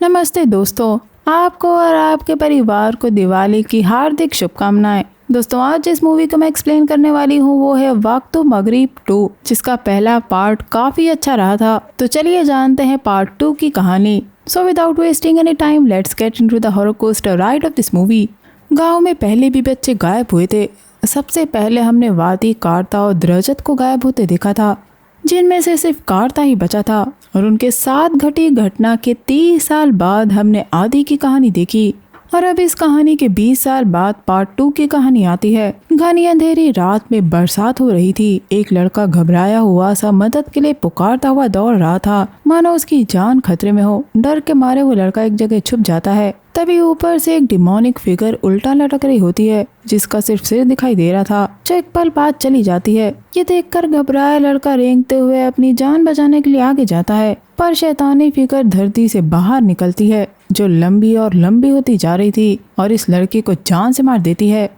नमस्ते दोस्तों, आपको और आपके परिवार को दिवाली की हार्दिक शुभकामनाएं। दोस्तों, आज जिस मूवी को मैं एक्सप्लेन करने वाली हूँ वो है वक्त मगरिब 2, जिसका पहला पार्ट काफी अच्छा रहा था। तो चलिए जानते हैं पार्ट 2 की कहानी। So without wasting any time, let's get into the horror coaster ride of this movie. गाँव में पहले भी बच्चे गायब हुए थे। सबसे पहले हमने वादी, कार्ता और द्रजत को गायब होते देखा था, जिनमें से सिर्फ कार्ता ही बचा था। और उनके साथ घटी घटना के 30 साल बाद हमने आदि की कहानी देखी। और अब इस कहानी के 20 साल बाद पार्ट 2 की कहानी आती है। घनी अंधेरी रात में बरसात हो रही थी। एक लड़का घबराया हुआ सा मदद के लिए पुकारता हुआ दौड़ रहा था, मानो उसकी जान खतरे में हो। डर के मारे वो लड़का एक जगह छुप जाता है। तभी ऊपर से एक डिमोनिक फिगर उल्टा लटक रही होती है, जिसका सिर्फ सिर दिखाई दे रहा था, जो एक पल बाद चली जाती है। ये देखकर घबराया लड़का रेंगते हुए अपनी जान बचाने के लिए आगे जाता है, पर शैतानी फिगर धरती से बाहर निकलती है, जो लंबी और लंबी होती जा रही थी और इस लड़के को जान से मार देती है।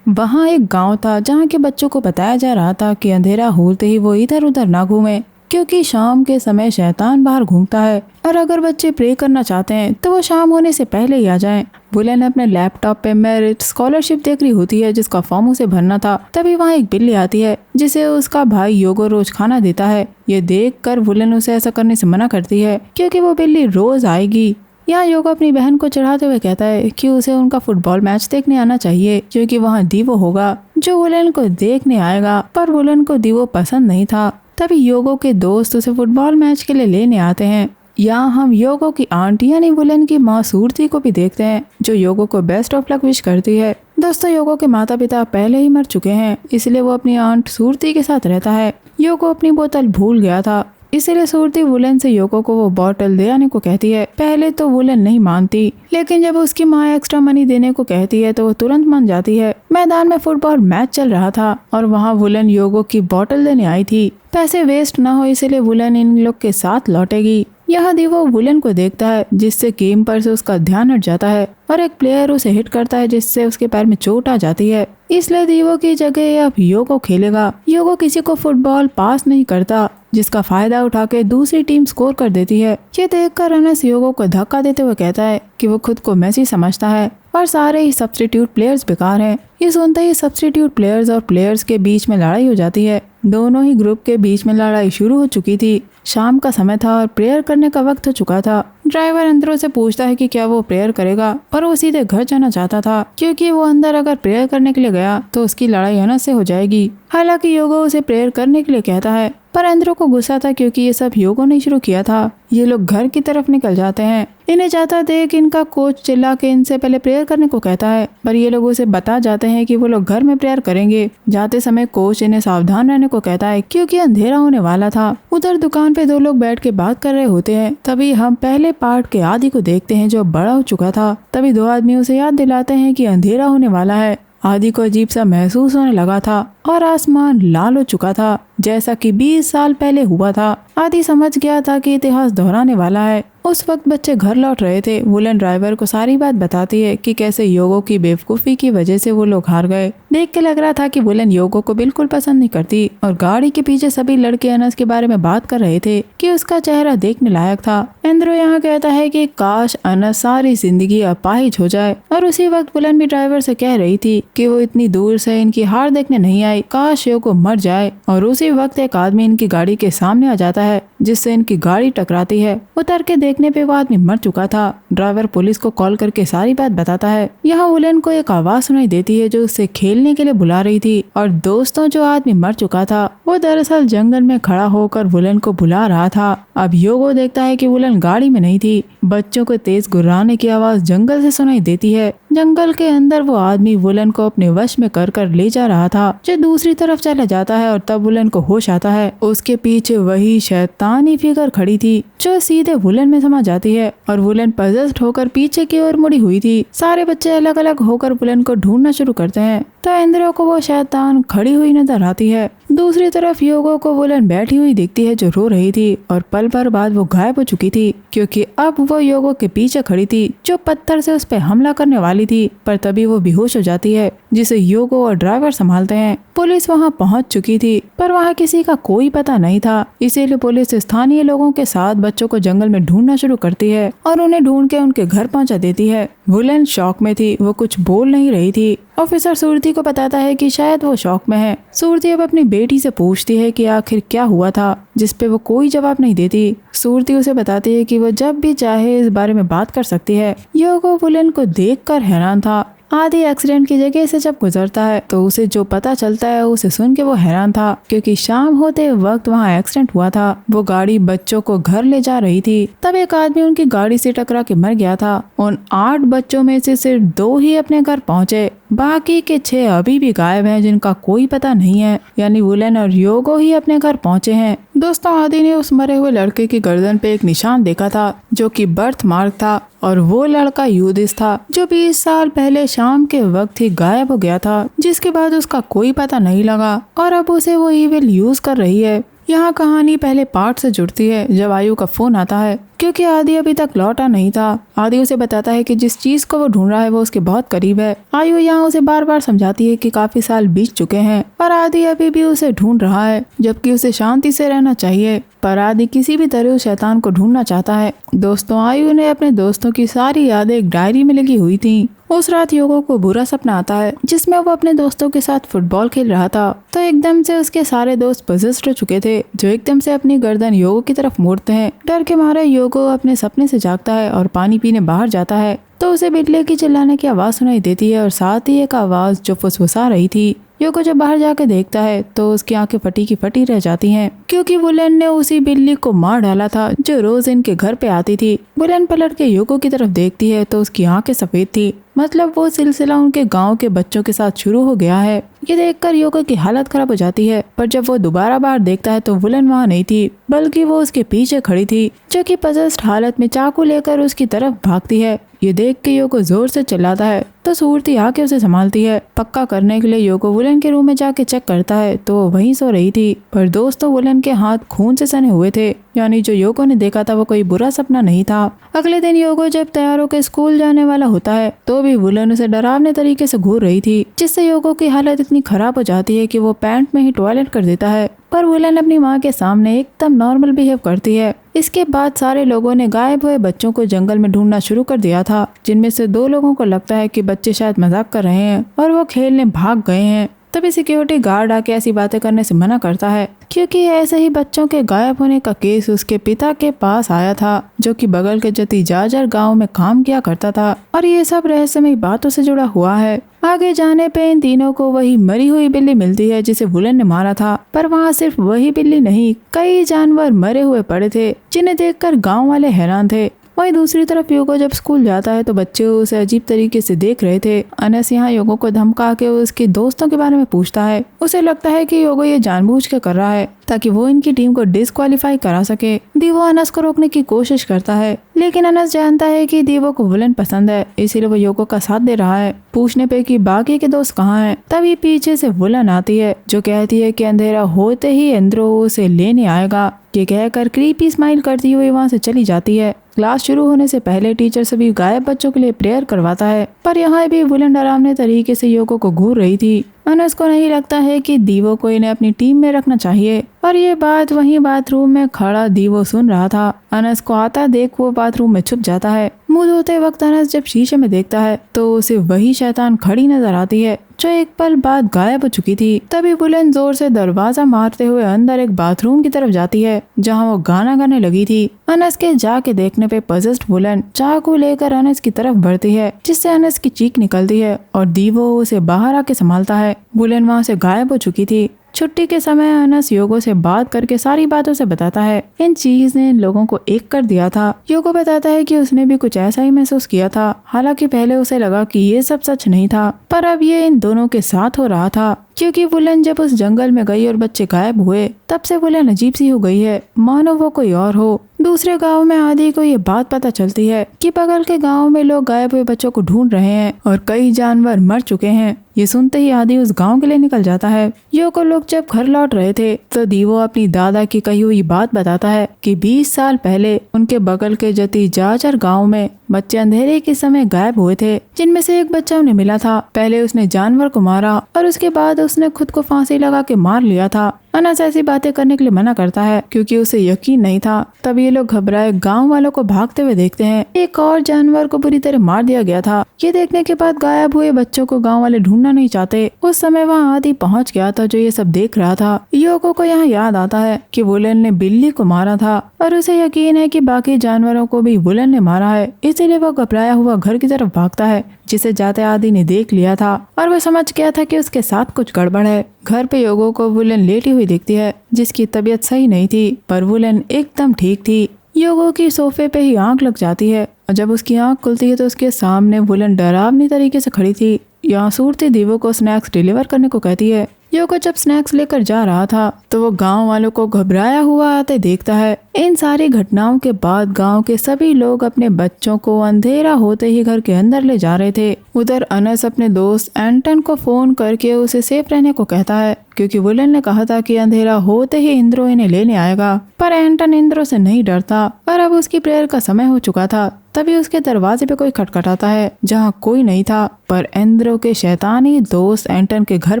वहाँ एक गांव था जहाँ के बच्चों को बताया जा रहा था कि अंधेरा होते ही वो इधर उधर ना घूमे, क्योंकि शाम के समय शैतान बाहर घूमता है। और अगर बच्चे प्रे करना चाहते हैं तो वो शाम होने से पहले ही आ जाएं। बुलेन अपने लैपटॉप पे मेरिट स्कॉलरशिप देख रही होती है, जिसका फॉर्म उसे भरना था। तभी वहाँ एक बिल्ली आती है, जिसे उसका भाई योगो रोज खाना देता है। ये देखकर बुलेन उसे ऐसा करने से मना करती है, क्योंकि वो बिल्ली रोज आएगी। यहाँ योगो अपनी बहन को चढ़ाते हुए कहता है कि उसे उनका फुटबॉल मैच देखने आना चाहिए, क्योंकि वहाँ दीवो होगा जो बुलेन को देखने आएगा। पर बुलेन को दीवो पसंद नहीं था। तभी योगो के दोस्त उसे फुटबॉल मैच के लिए लेने आते हैं। यहाँ हम योगो की आंटी यानी बुलेन की माँ सूरती को भी देखते हैं, जो योगो को बेस्ट ऑफ लक विश करती है। दोस्तों, योगो के माता पिता पहले ही मर चुके हैं, इसलिए वो अपनी आंट सूरती के साथ रहता है। योगो अपनी बोतल भूल गया था, इसीलिए सूरती वुलन से योगो को वो बॉटल दे आने को कहती है। पहले तो वुलन नहीं मानती, लेकिन जब उसकी माँ एक्स्ट्रा मनी देने को कहती है तो वो तुरंत मान जाती है। मैदान में फुटबॉल मैच चल रहा था और वहाँ वुलन योगो की बॉटल देने आई थी। पैसे वेस्ट ना हो इसलिए वुलन इन लोग के साथ लौटेगी। यह दीवो वुलन को देखता है, जिससे गेम पर से उसका ध्यान हट जाता है और एक प्लेयर उसे हिट करता है, जिससे उसके पैर में चोट आ जाती है। इसलिए दीवो की जगह अब योगो खेलेगा। योगो किसी को फुटबॉल पास नहीं करता, जिसका फायदा उठा के दूसरी टीम स्कोर कर देती है। ये देखकर अनस योगो को धक्का देते हुए कहता है कि वो खुद को मेसी समझता है और सारे ही सब्स्टिट्यूट प्लेयर्स बेकार हैं। ये सुनते ही सब्स्टिट्यूट प्लेयर्स और प्लेयर्स के बीच में लड़ाई हो जाती है। दोनों ही ग्रुप के बीच में लड़ाई शुरू हो चुकी थी। शाम का समय था और प्रेयर करने का वक्त हो चुका था। ड्राइवर अंदरों से पूछता है कि क्या वो प्रेयर करेगा, पर वो सीधे घर जाना चाहता था, क्योंकि वो अंदर अगर प्रेयर करने के लिए गया तो उसकी लड़ाई अनस से हो जाएगी। हालांकि योगो उसे प्रेयर करने के लिए कहता है, पर अंदरों को गुस्सा था, क्योंकि ये सब योगो ने शुरू किया था। ये लोग घर की तरफ निकल जाते हैं। इन्हें जाता देख इनका कोच चिल्ला के इनसे पहले प्रेयर करने को कहता है, पर ये लोग उसे बता जाते हैं कि वो लोग घर में प्रेयर करेंगे। जाते समय कोच इन्हें सावधान रहने को कहता है, क्योंकि अंधेरा होने वाला था। उधर दुकान पे 2 लोग बैठ के बात कर रहे होते हैं। तभी हम पहले पार्ट के आदि को देखते हैं, जो बड़ा हो चुका था। तभी 2 आदमी उसे याद दिलाते हैं कि अंधेरा होने वाला है। आदि को अजीब सा महसूस होने लगा था और आसमान लाल हो चुका था, जैसा कि 20 साल पहले हुआ था। आदि समझ गया था कि इतिहास दोहराने वाला है। उस वक्त बच्चे घर लौट रहे थे। वुलन ड्राइवर को सारी बात बताती है कि कैसे योगो की बेवकूफ़ी की वजह से वो लोग हार गए। देख के लग रहा था कि वुलन योगो को बिल्कुल पसंद नहीं करती, और गाड़ी के पीछे सभी लड़के अनस के बारे में बात कर रहे थे कि उसका चेहरा देखने लायक था। एंड्रो यहाँ कहता है कि काश अनस सारी जिंदगी अपाहिज हो जाए, और उसी वक्त वुलन भी ड्राइवर से कह रही थी कि वो इतनी दूर से इनकी हार देखने नहीं आई, काश योगो मर जाए। और उसी वक्त एक आदमी इनकी गाड़ी के सामने आ जाता है, जिससे इनकी गाड़ी टकराती है। उतर के देखने पे वो आदमी मर चुका था। ड्राइवर पुलिस को कॉल करके सारी बात बताता है। यहाँ वुलन को एक आवाज सुनाई देती है, जो उससे खेलने के लिए बुला रही थी। और दोस्तों, जो आदमी मर चुका था वो दरअसल जंगल में खड़ा होकर वुलन को बुला रहा था। अब योगो देखता है कि वुलन गाड़ी में नहीं थी। बच्चों को तेज गुर्राने की आवाज जंगल से सुनाई देती है। जंगल के अंदर वो आदमी वुलन को अपने वश में कर ले जा रहा था, जो दूसरी तरफ चला जाता है। और तब वुलन को होश आता है। उसके पीछे वही शैतानी फिगर खड़ी थी, जो सीधे वुलन में समा जाती है। और वुलन पजेस्ड होकर पीछे की ओर मुड़ी हुई थी। सारे बच्चे अलग अलग होकर वुलन को ढूंढना शुरू करते हैं, तो एंड्रो को वो शैतान खड़ी हुई नजर आती है। दूसरी तरफ योगो को वुलन बैठी हुई दिखती है जो रो रही थी और पल भर बाद वो गायब हो चुकी थी, क्योंकि अब वो योगो के पीछे खड़ी थी जो पत्थर से उस पर हमला करने वाली थी। पर तभी वो बेहोश हो जाती है, जिसे योगो और ड्राइवर संभालते हैं। पुलिस वहां पहुंच चुकी थी पर वहां किसी का कोई पता नहीं था, इसीलिए पुलिस स्थानीय लोगों के साथ बच्चों को जंगल में ढूंढना शुरू करती है और उन्हें ढूंढ के उनके घर पहुंचा देती है। वुलन शॉक में थी, वो कुछ बोल नहीं रही थी। ऑफिसर सूरती को बताता है कि शायद वो शॉक में है। सूरती अब अपनी बेटी से पूछती है कि आखिर क्या हुआ था, जिसपे वो कोई जवाब नहीं देती। सूरती उसे बताती है कि वो जब भी चाहे इस बारे में बात कर सकती है। योगो वुलन को देखकर हैरान था। आदि एक्सीडेंट की जगह से जब गुजरता है तो उसे जो पता चलता है उसे सुन के वो हैरान था, क्योंकि शाम होते वक्त वहाँ एक्सीडेंट हुआ था। वो गाड़ी बच्चों को घर ले जा रही थी, तब एक आदमी उनकी गाड़ी से टकरा के मर गया था। उन 8 बच्चों में से सिर्फ 2 ही अपने घर पहुँचे, बाकी के 6 अभी भी गायब हैं, जिनका कोई पता नहीं है। यानी वुलन और योगो ही अपने घर पहुँचे हैं। दोस्तों, आदि ने उस मरे हुए लड़के की गर्दन पे एक निशान देखा था जो कि बर्थ मार्क था, और वो लड़का यूदिस था जो 20 साल पहले शाम के वक्त ही गायब हो गया था, जिसके बाद उसका कोई पता नहीं लगा और अब उसे वो ईविल यूज कर रही है। यहाँ कहानी पहले पार्ट से जुड़ती है जब आयु का फोन आता है, क्योंकि आदि अभी तक लौटा नहीं था। आदि उसे बताता है कि जिस चीज को वो ढूंढ रहा है वो उसके बहुत करीब है। आयु यहाँ उसे बार बार समझाती है कि काफी साल बीत चुके हैं और आदि अभी भी उसे ढूंढ रहा है, जबकि उसे शांति से रहना चाहिए। पर आदि किसी भी तरह उस शैतान को ढूंढना चाहता है। दोस्तों, आयु ने अपने दोस्तों की सारी यादें एक डायरी में लिखी हुई थी। उस रात योगो को बुरा सपना आता है जिसमें वो अपने दोस्तों के साथ फुटबॉल खेल रहा था, तो एकदम से उसके सारे दोस्त पोजेस्ड हो चुके थे, जो एकदम से अपनी गर्दन योगो की तरफ मोड़ते हैं। डर के मारे योगो अपने सपने से जागता है और पानी पीने बाहर जाता है, तो उसे बिल्ली की चिल्लाने की आवाज सुनाई देती है और साथ ही एक आवाज जो फुसफुसा रही थी। योगो जब बाहर जाके देखता है तो उसकी आंखें फटी की फटी रह जाती हैं, क्योंकि वुलन ने उसी बिल्ली को मार डाला था जो रोज इनके घर पे आती थी। वुलन पलट के योगो की तरफ देखती है तो उसकी आंखें सफेद थी, मतलब वो सिलसिला उनके गांव के बच्चों के साथ शुरू हो गया है। ये देखकर योगो की हालत खराब हो जाती है, पर जब वो दोबारा बाहर देखता है तो वुलन वहाँ नहीं थी, बल्कि वो उसके पीछे खड़ी थी, जो कि पजेस्ड हालत में चाकू लेकर उसकी तरफ भागती है। ये देख के योगो जोर से चिल्लाता है तो सूरती आके उसे संभालती है। पक्का करने के लिए योगो वुलन के रूम में जाके चेक करता है तो वो वहीं सो रही थी, पर दोस्तों वुलन के हाथ खून से सने हुए थे, यानी जो योगो ने देखा था वो कोई बुरा सपना नहीं था। अगले दिन योगो जब तैयार होकर स्कूल जाने वाला होता है तो भी वुलन उसे डरावने तरीके से घूर रही थी, जिससे योगो की हालत इतनी खराब हो जाती है कि वो पैंट में ही टॉयलेट कर देता है। पर वुलन अपनी माँ के सामने एकदम नॉर्मल बिहेव करती है। इसके बाद सारे लोगों ने गायब हुए बच्चों को जंगल में ढूंढना शुरू कर दिया था, जिनमें से 2 लोगों को लगता है कि बच्चे शायद मजाक कर रहे हैं और वो खेलने भाग गए हैं। तभी सिक्योरिटी गार्ड आके ऐसी बातें करने से मना करता है, क्योंकि ऐसे ही बच्चों के गायब होने का केस उसके पिता के पास आया था, जो कि बगल के जती जाजर गांव में काम किया करता था, और ये सब रहस्यमय बातों से जुड़ा हुआ है। आगे जाने पे इन तीनों को वही मरी हुई बिल्ली मिलती है जिसे वुलन ने मारा था, पर वहाँ सिर्फ वही बिल्ली नहीं, कई जानवर मरे हुए पड़े थे, जिन्हें देखकर गाँव वाले हैरान थे। वहीं दूसरी तरफ योगो जब स्कूल जाता है तो बच्चे उसे अजीब तरीके से देख रहे थे। अनस यहाँ योगो को धमका के उसके दोस्तों के बारे में पूछता है। उसे लगता है कि योगो ये जानबूझ के कर रहा है ताकि वो इनकी टीम को डिस्क्वालीफाई करा सके। दीवो अनस को रोकने की कोशिश करता है, लेकिन अनस जानता है कि दीवो को वुलन पसंद है, इसीलिए वो योगो का साथ दे रहा है। पूछने पे कि बाकी के दोस्त कहाँ हैं, तभी पीछे से वुलन आती है जो कहती है कि अंधेरा होते ही एंद्रो उसे लेने आएगा। ये कहकर क्रीपी स्माइल करती हुई वहाँ से चली जाती है। क्लास शुरू होने से पहले टीचर सभी गायब बच्चों के लिए प्रेयर करवाता है, पर यहाँ भी वुलन डरावने तरीके से योगो को घूर रही थी। अनस को नहीं लगता है कि दीवो को इन्हें अपनी टीम में रखना चाहिए, और ये बात वहीं बाथरूम में खड़ा दीवो सुन रहा था। अनस को आता देख वो बाथरूम में छुप जाता है। मुंह धोते वक्त अनस जब शीशे में देखता है तो उसे वही शैतान खड़ी नजर आती है जो एक पल बाद गायब हो चुकी थी। तभी वुलन जोर से दरवाजा मारते हुए अंदर एक बाथरूम की तरफ जाती है जहाँ वो गाना गाने लगी थी। अनस के जाके देखने पे पजेस्ड वुलन चाकू लेकर अनस की तरफ बढ़ती है, जिससे अनस की चीख निकलती है और दीवो उसे बाहर आके संभालता है। वुलन वहाँ से गायब हो चुकी थी। छुट्टी के समय अनस योगो से बात करके सारी बातों से बताता है। इन चीज ने इन लोगों को एक कर दिया था। योगो बताता है कि उसने भी कुछ ऐसा ही महसूस किया था, हालांकि पहले उसे लगा कि ये सब सच नहीं था, पर अब ये इन दोनों के साथ हो रहा था, क्योंकि वुलन जब उस जंगल में गई और बच्चे गायब हुए तब से वुलन अजीब सी हो गई है, मानो वो कोई और हो। दूसरे गांव में आदि को ये बात पता चलती है कि बगल के गांव में लोग गायब हुए बच्चों को ढूंढ रहे हैं और कई जानवर मर चुके हैं। ये सुनते ही आदि उस गांव के लिए निकल जाता है। योको लोग जब घर लौट रहे थे तो दीवो अपनी दादा की कही हुई बात बताता है कि 20 साल पहले उनके बगल के जती जाजर गांव में बच्चे अंधेरे के समय गायब हुए थे, जिनमें से एक बच्चा उन्हें मिला था। पहले उसने जानवर को मारा और उसके बाद उसने खुद को फांसी लगा के मार लिया था। अनस ऐसी बातें करने के लिए मना करता है क्योंकि उसे यकीन नहीं था। तब ये लोग घबराए गांव वालों को भागते हुए देखते हैं। एक और जानवर को बुरी तरह मार दिया गया था। ये देखने के बाद गायब हुए बच्चों को गांव वाले ढूंढना नहीं चाहते। उस समय वहाँ आदि पहुँच गया था जो ये सब देख रहा था। योको को यहाँ याद आता है कि वुलन ने बिल्ली को मारा था और उसे यकीन है कि बाकी जानवरों को भी वुलन ने मारा है। इसीलिए वो घबराया हुआ घर की तरफ भागता है, जिसे जाते आदि ने देख लिया था और वह समझ गया था कि उसके साथ कुछ गड़बड़ है। घर पे योगो को वुलन लेटी हुई दिखती है, जिसकी तबीयत सही नहीं थी, पर वुलन एकदम ठीक थी। योगो की सोफे पे ही आंख लग जाती है और जब उसकी आंख खुलती है तो उसके सामने वुलन डरावनी तरीके से खड़ी थी। यहाँ सूरती दीवो को स्नैक्स डिलीवर करने को कहती है। योगो जब स्नैक्स लेकर जा रहा था तो वो गांव वालों को घबराया हुआ आते देखता है। इन सारी घटनाओं के बाद गांव के सभी लोग अपने बच्चों को अंधेरा होते ही घर के अंदर ले जा रहे थे। उधर अनस अपने दोस्त एंटन को फोन करके उसे सेफ रहने को कहता है क्योंकि वुलन ने कहा था कि अंधेरा होते ही इंद्रो इन्हें लेने आएगा। पर एंटन इंद्रो से नहीं डरता और अब उसकी प्रेयर का समय हो चुका था। तभी उसके दरवाजे पे कोई खटखटाता है, जहाँ कोई नहीं था, पर एंद्रो के शैतानी दोस्त एंटन के घर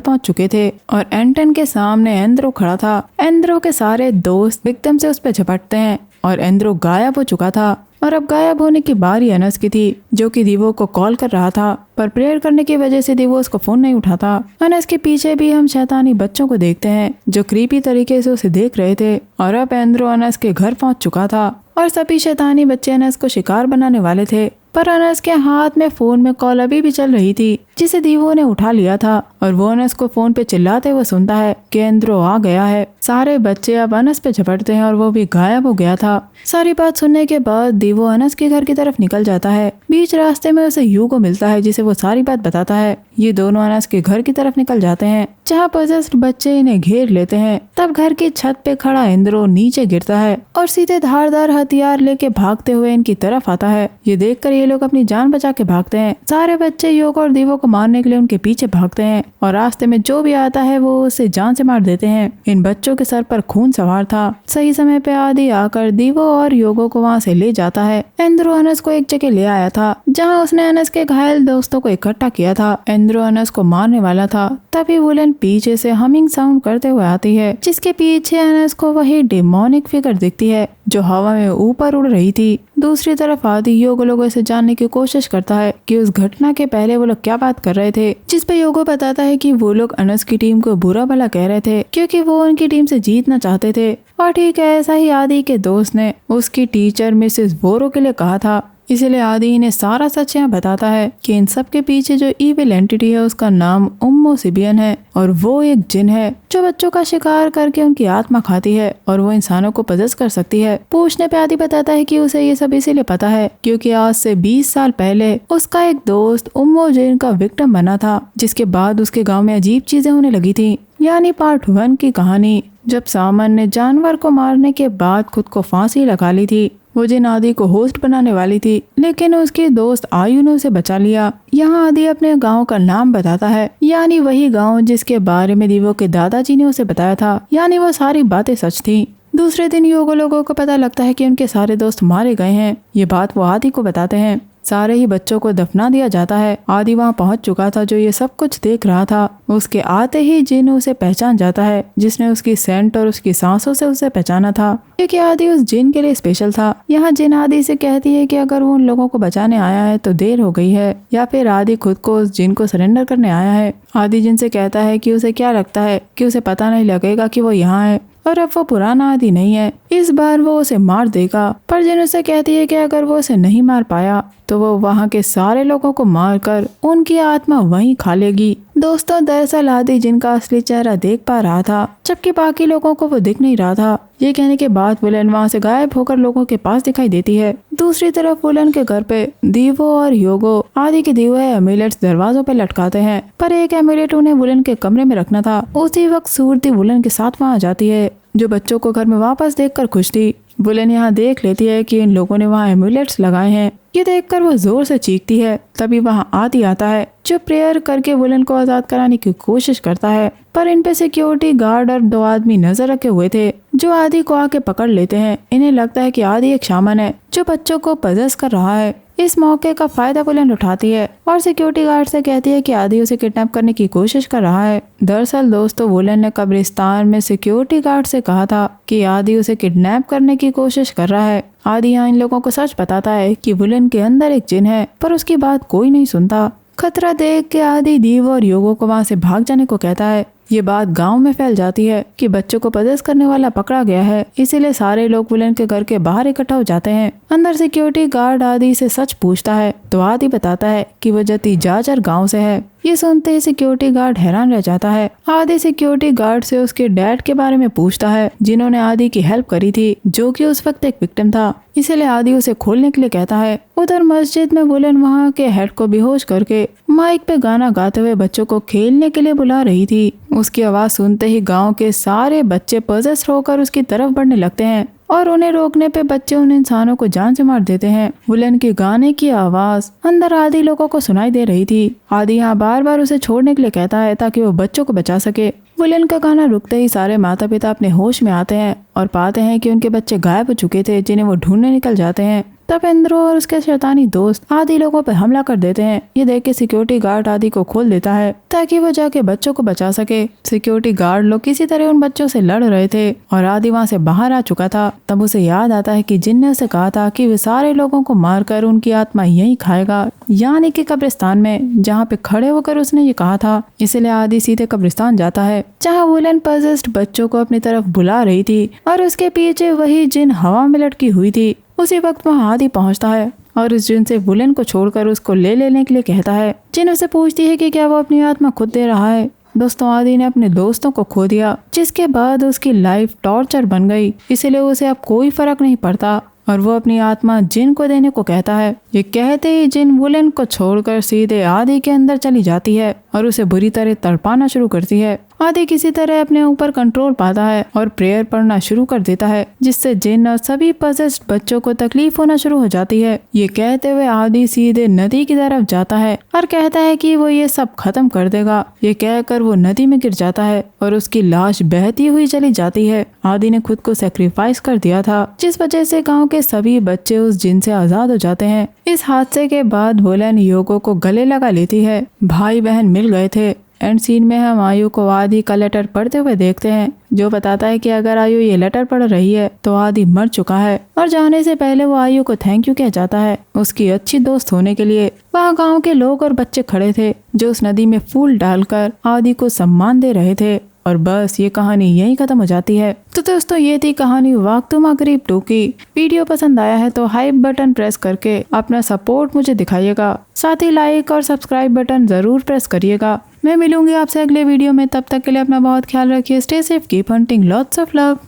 पहुंच चुके थे और एंटन के सामने एंद्रो खड़ा था। एंद्रो के सारे दोस्त एकदम से उस पर झपटते हैं और एंद्रो गायब हो चुका था। और अब गायब होने की बारी अनस की थी, जो कि दीवो को कॉल कर रहा था, पर प्रेयर करने की वजह से दीवो उसको फोन नहीं उठाता। अनस के पीछे भी हम शैतानी बच्चों को देखते हैं जो क्रीपी तरीके से उसे देख रहे थे। और अब एंद्रो अनस के घर पहुंच चुका था और सभी शैतानी बच्चे अनस को शिकार बनाने वाले थे। पर अनस के हाथ में फोन में कॉल अभी भी चल रही थी, जिसे दीवो ने उठा लिया था और वो अनस को फोन पे चिल्लाते हुए सुनता है कि एंद्रो आ गया है। सारे बच्चे अब अनस पे झपटते हैं और वो भी गायब हो गया था। सारी बात सुनने के बाद दीवो अनस के घर की तरफ निकल जाता है। बीच रास्ते में उसे यूगो मिलता है, जिसे वो सारी बात बताता है। ये दोनों अनस के घर की तरफ निकल जाते हैं, जहाँ पोजेस्ड बच्चे इन्हें घेर लेते हैं। तब घर की छत पे खड़ा इंद्रो नीचे गिरता है और सीधे धारदार हथियार लेके भागते हुए इनकी तरफ आता है। ये देखकर ये लोग अपनी जान बचा के भागते हैं। सारे बच्चे योगो और दीवो को मारने के लिए उनके पीछे भागते हैं और रास्ते में जो भी आता है वो उसे जान से मार देते हैं। इन बच्चों के सर पर खून सवार था। सही समय पे आदि आकर दीवो और योगो को वहाँ से ले जाता है। एंद्रो अनस को एक जगह ले आया था, जहाँ उसने अनस के घायल दोस्तों को इकट्ठा किया था। एंद्रो अनस को मारने वाला था, तभी वुलन पीछे से हमिंग साउंड करते हुए आती है, जिसके पीछे अनस को वही डेमोनिक फिगर दिखती है जो हवा में ऊपर उड़ रही थी। दूसरी तरफ आदि योगो लोगों से जानने की कोशिश करता है कि उस घटना के पहले वो लोग क्या बात कर रहे थे, जिस पे योगो बताता है कि वो लोग अनस की टीम को बुरा भला कह रहे थे क्योंकि वो उनकी टीम से जीतना चाहते थे। और ठीक है, ऐसा ही आदि के दोस्त ने उसकी टीचर मिसेस बोरो के लिए कहा था। इसलिए आदि इन्हें सारा सच यहाँ बताता है कि इन सब के पीछे जो इविल एंटिटी है उसका नाम उम्मो सिबियन है और वो एक जिन है जो बच्चों का शिकार करके उनकी आत्मा खाती है और वो इंसानों को पजेस कर सकती है। पूछने पे आदि बताता है कि उसे ये सब इसीलिए पता है क्योंकि आज से 20 साल पहले उसका एक दोस्त उम्मो जिन का विक्टिम बना था, जिसके बाद उसके गाँव में अजीब चीजें होने लगी थी। यानी पार्ट 1 की कहानी, जब सामन ने जानवर को मारने के बाद खुद को फांसी लगा ली थी। वो जिन आदि को होस्ट बनाने वाली थी, लेकिन उसकी दोस्त आयु ने उसे बचा लिया। यहाँ आदि अपने गांव का नाम बताता है, यानी वही गांव जिसके बारे में दीवो के दादाजी ने उसे बताया था। यानी वो सारी बातें सच थी। दूसरे दिन योगो लोगों को पता लगता है कि उनके सारे दोस्त मारे गए हैं। ये बात वो आदि को बताते हैं। सारे ही बच्चों को दफना दिया जाता है। आदि वहाँ पहुँच चुका था जो ये सब कुछ देख रहा था। उसके आते ही जिन उसे पहचान जाता है, जिसने उसकी सेंट और उसकी सांसों से उसे पहचाना था, क्योंकि आदि उस जिन के लिए स्पेशल था। यहाँ जिन आदि से कहती है कि अगर वो उन लोगों को बचाने आया है तो देर हो गई है, या फिर आदि खुद को उस जिन को सरेंडर करने आया है। आदि जिन से कहता है कि उसे क्या लगता है कि उसे पता नहीं लगेगा कि वो यहाँ है और अब वो पुराना आदि नहीं है, इस बार वो उसे मार देगा। पर जिन उसे कहती है कि अगर वो उसे नहीं मार पाया तो वो वहाँ के सारे लोगों को मारकर उनकी आत्मा वहीं खा लेगी। दोस्तों, दरअसल आदि जिनका असली चेहरा देख पा रहा था, जबकि बाकी लोगों को वो दिख नहीं रहा था। ये कहने के बाद वुलन वहाँ से गायब होकर लोगों के पास दिखाई देती है। दूसरी तरफ वुलन के घर पे दीवो और योगो आदि के दिए हुए एमुलेट्स दरवाजों पे लटकाते हैं, पर एक एमुलेट उन्हें वुलन के कमरे में रखना था। उसी वक्त सूरती वुलन के साथ वहाँ जाती है, जो बच्चों को घर में वापस देखकर खुश थी। वुलन यहाँ देख लेती है कि इन लोगों ने वहाँ एम्यूलेट्स लगाए हैं। ये देखकर वो जोर से चीखती है। तभी वहाँ आदि आता है जो प्रेयर करके वुलन को आजाद कराने की कोशिश करता है, पर इन पे सिक्योरिटी गार्ड और 2 आदमी नजर रखे हुए थे जो आदि को आके पकड़ लेते हैं। इन्हें लगता है कि आदि एक शामन है जो बच्चों को पजेस कर रहा है। इस मौके का फायदा वुलन उठाती है और सिक्योरिटी गार्ड से कहती है कि आदि उसे किडनैप करने की कोशिश कर रहा है। दरअसल दोस्तों, वुलन ने कब्रिस्तान में सिक्योरिटी गार्ड से कहा था कि आदि उसे किडनैप करने की कोशिश कर रहा है। आदि यहाँ इन लोगों को सच बताता है कि वुलन के अंदर एक जिन है, पर उसकी बात कोई नहीं सुनता। खतरा देख के आदि दीव और योगो को वहाँ से भाग जाने को कहता है। ये बात गांव में फैल जाती है कि बच्चों को पजेस करने वाला पकड़ा गया है, इसीलिए सारे लोग वुलन के घर के बाहर इकट्ठा हो जाते हैं। अंदर सिक्योरिटी गार्ड आदि से सच पूछता है तो आदि बताता है कि वो जती जाजर गांव से है। ये सुनते ही सिक्योरिटी गार्ड हैरान रह जाता है। आदि सिक्योरिटी गार्ड से उसके डैड के बारे में पूछता है जिन्होंने आदि की हेल्प करी थी, जो कि उस वक्त एक विक्टिम था, इसीलिए आदि उसे खोलने के लिए कहता है। उधर मस्जिद में वुलन वहाँ के हेड को बेहोश करके माइक पे गाना गाते हुए बच्चों को खेलने के लिए बुला रही थी। उसकी आवाज सुनते ही गांव के सारे बच्चे पजेस होकर उसकी तरफ बढ़ने लगते हैं और उन्हें रोकने पे बच्चे उन इंसानों को जान से मार देते हैं। वुलन के गाने की आवाज अंदर आदि लोगों को सुनाई दे रही थी। आदि यहाँ बार बार उसे छोड़ने के लिए कहता है ताकि वो बच्चों को बचा सके। वुलन का गाना रुकते ही सारे माता पिता अपने होश में आते हैं और पाते हैं कि उनके बच्चे गायब हो चुके थे, जिन्हें वो ढूंढने निकल जाते हैं। तब इंद्रो और उसके शैतानी दोस्त आदि लोगों पर हमला कर देते हैं। ये देख के सिक्योरिटी गार्ड आदि को खोल देता है ताकि वो जाके बच्चों को बचा सके। सिक्योरिटी गार्ड लोग किसी तरह उन बच्चों से लड़ रहे थे और आदि वहाँ से बाहर आ चुका था। तब उसे याद आता है कि जिन ने उसे कहा था कि वे सारे लोगों को मारकर उनकी आत्मा यहीं खाएगा, यानी कि कब्रिस्तान में, जहाँ पे खड़े होकर उसने ये कहा था। इसलिए आदि सीधे कब्रिस्तान जाता है जहाँ वुलन पजेस्ड बच्चों को अपनी तरफ बुला रही थी और उसके पीछे वही जिन हवा में लटकी हुई थी। उसी वक्त वहाँ आदि पहुँचता है और उस जिन से वुलन को छोड़कर उसको ले लेने के लिए कहता है। जिन उसे पूछती है कि क्या वो अपनी आत्मा खुद दे रहा है। दोस्तों, आदि ने अपने दोस्तों को खो दिया, जिसके बाद उसकी लाइफ टॉर्चर बन गई, इसीलिए उसे अब कोई फर्क नहीं पड़ता और वो अपनी आत्मा जिन को देने को कहता है। ये कहते ही जिन वुलन को छोड़कर सीधे आदि के अंदर चली जाती है और उसे बुरी तरह तड़पाना शुरू करती है। आदि किसी तरह अपने ऊपर कंट्रोल पाता है और प्रेयर पढ़ना शुरू कर देता है, जिससे जिन और सभी पजेस्ड बच्चों को तकलीफ होना शुरू हो जाती है। ये कहते हुए आदि सीधे नदी की तरफ जाता है और कहता है कि वो ये सब खत्म कर देगा। ये कहकर वो नदी में गिर जाता है और उसकी लाश बहती हुई चली जाती है। आदि ने खुद को सेक्रीफाइस कर दिया था, जिस वजह से गाँव के सभी बच्चे उस जिन से आजाद हो जाते हैं। इस हादसे के बाद वुलन योगो को गले लगा लेती है। भाई बहन मिल गए थे। एंड सीन में हम आयु को आदि का लेटर पढ़ते हुए देखते हैं, जो बताता है कि अगर आयु ये लेटर पढ़ रही है तो आदि मर चुका है और जाने से पहले वो आयु को थैंक यू कह जाता है उसकी अच्छी दोस्त होने के लिए। वहाँ गांव के लोग और बच्चे खड़े थे जो उस नदी में फूल डालकर आदि को सम्मान दे रहे थे। और बस ये कहानी यहीं खत्म हो जाती है। तो दोस्तों, ये थी कहानी वक्त मगरिब 2 की। वीडियो पसंद आया है तो हाइप बटन प्रेस करके अपना सपोर्ट मुझे दिखाइएगा। साथ ही लाइक और सब्सक्राइब बटन जरूर प्रेस करिएगा। मैं मिलूंगी आपसे अगले वीडियो में। तब तक के लिए अपना बहुत ख्याल रखिए। Stay safe, keep hunting, lots of love.